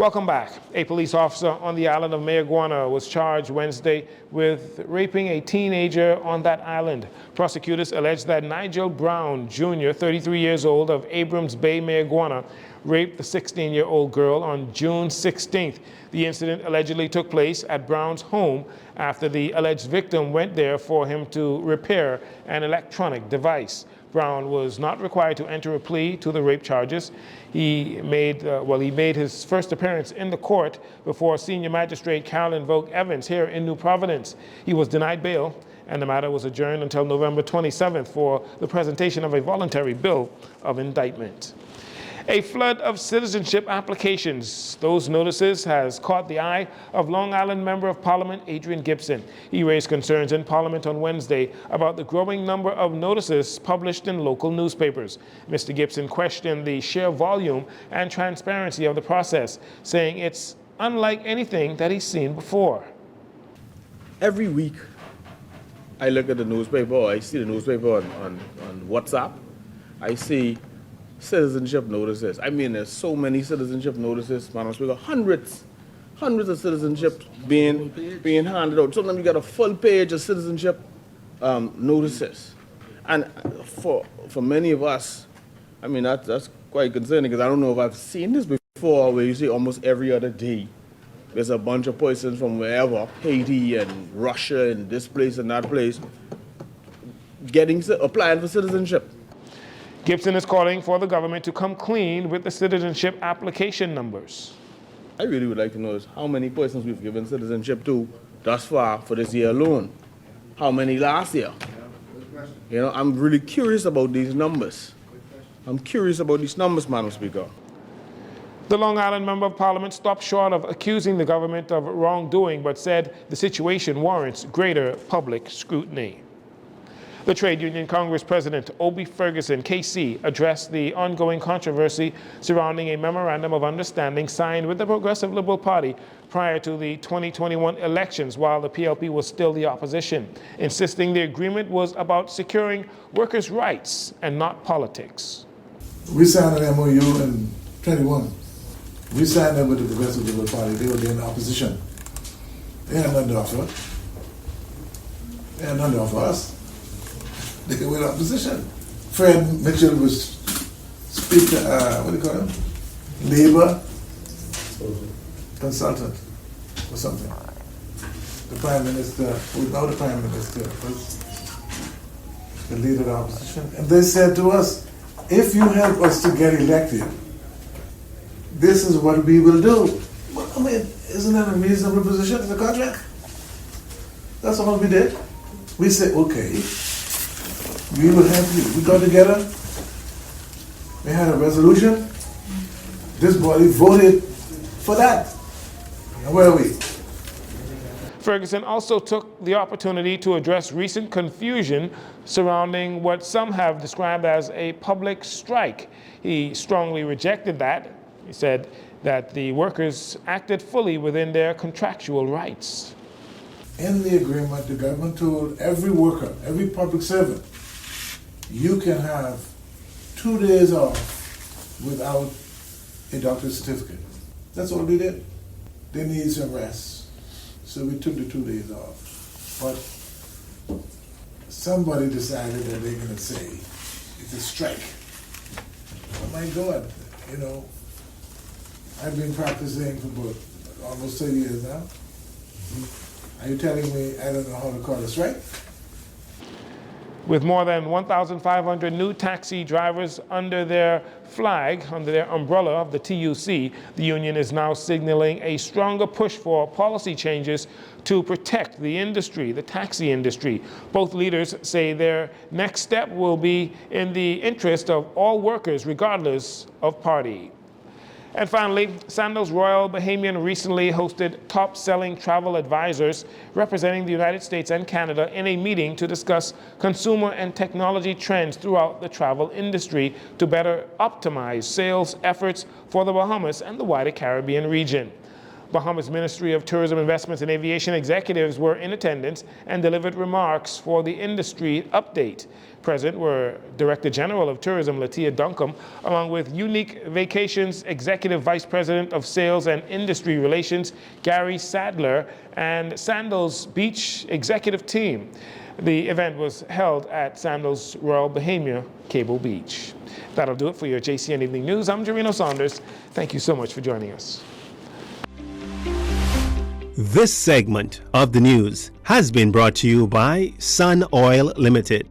Welcome back. A police officer on the island of Mayaguana was charged Wednesday with raping a teenager on that island. Prosecutors allege that Nigel Brown Jr., 33 years old, of Abrams Bay, Mayaguana, raped the 16-year-old girl on June 16th. The incident allegedly took place at Brown's home after the alleged victim went there for him to repair an electronic device. Brown was not required to enter a plea to the rape charges. He made his first appearance in the court before Senior Magistrate Carolyn Vogt Evans here in New Providence. He was denied bail, and the matter was adjourned until November 27th for the presentation of a voluntary bill of indictment. A flood of citizenship applications. Those notices has caught the eye of Long Island Member of Parliament Adrian Gibson. He raised concerns in Parliament on Wednesday about the growing number of notices published in local newspapers. Mr. Gibson questioned the sheer volume and transparency of the process, saying it's unlike anything that he's seen before. Every week, I look at the newspaper, or I see the newspaper on WhatsApp. I see citizenship notices. I mean, there's so many citizenship notices, Madam Speaker, hundreds of citizenship being handed out. Sometimes you got a full page of citizenship notices. And for many of us, I mean, that's quite concerning, because I don't know if I've seen this before, where you see almost every other day there's a bunch of persons from wherever, Haiti and Russia and this place and that place, applying for citizenship. Gibson is calling for the government to come clean with the citizenship application numbers. I really would like to know is how many persons we've given citizenship to thus far for this year alone. How many last year? You know, I'm really curious about these numbers. I'm curious about these numbers, Madam Speaker. The Long Island Member of Parliament stopped short of accusing the government of wrongdoing, but said the situation warrants greater public scrutiny. The Trade Union Congress President Obie Ferguson, KC, addressed the ongoing controversy surrounding a memorandum of understanding signed with the Progressive Liberal Party prior to the 2021 elections while the PLP was still the opposition, insisting the agreement was about securing workers' rights and not politics. We signed an MOU in 21. We signed it with the Progressive Liberal Party. They were in opposition. They had nothing to offer. They had nothing to offer us. They were in opposition. Fred Mitchell was speaker, what do you call him? Labor consultant or something. The Prime Minister, who is now the Prime Minister, was the leader of the opposition. And they said to us, if you help us to get elected, this is what we will do. Well, I mean, isn't that a reasonable position in the contract? That's all we did. We said, okay, we will help you. We got together, we had a resolution, this body voted for that. And where are we? Ferguson also took the opportunity to address recent confusion surrounding what some have described as a public strike. He strongly rejected that. He said that the workers acted fully within their contractual rights. In the agreement, the government told every worker, every public servant, you can have 2 days off without a doctor's certificate. That's all they did. They need some rest. So we took the 2 days off. But somebody decided that they're going to say it's a strike. Oh my God, you know, I've been practicing for almost 30 years now. Are you telling me I don't know how to call a strike? With more than 1,500 new taxi drivers under their flag, under their umbrella of the TUC, the union is now signaling a stronger push for policy changes to protect the industry, the taxi industry. Both leaders say their next step will be in the interest of all workers, regardless of party. And finally, Sandals Royal Bahamian recently hosted top-selling travel advisors representing the United States and Canada in a meeting to discuss consumer and technology trends throughout the travel industry to better optimize sales efforts for the Bahamas and the wider Caribbean region. Bahamas Ministry of Tourism, Investments and Aviation executives were in attendance and delivered remarks for the industry update. Present were Director General of Tourism, Latia Duncombe, along with Unique Vacations Executive Vice President of Sales and Industry Relations, Gary Sadler, and Sandals Beach Executive Team. The event was held at Sandals Royal Bohemia, Cable Beach. That'll do it for your JCN Evening News. I'm Jarino Saunders. Thank you so much for joining us. This segment of the news has been brought to you by Sun Oil Limited.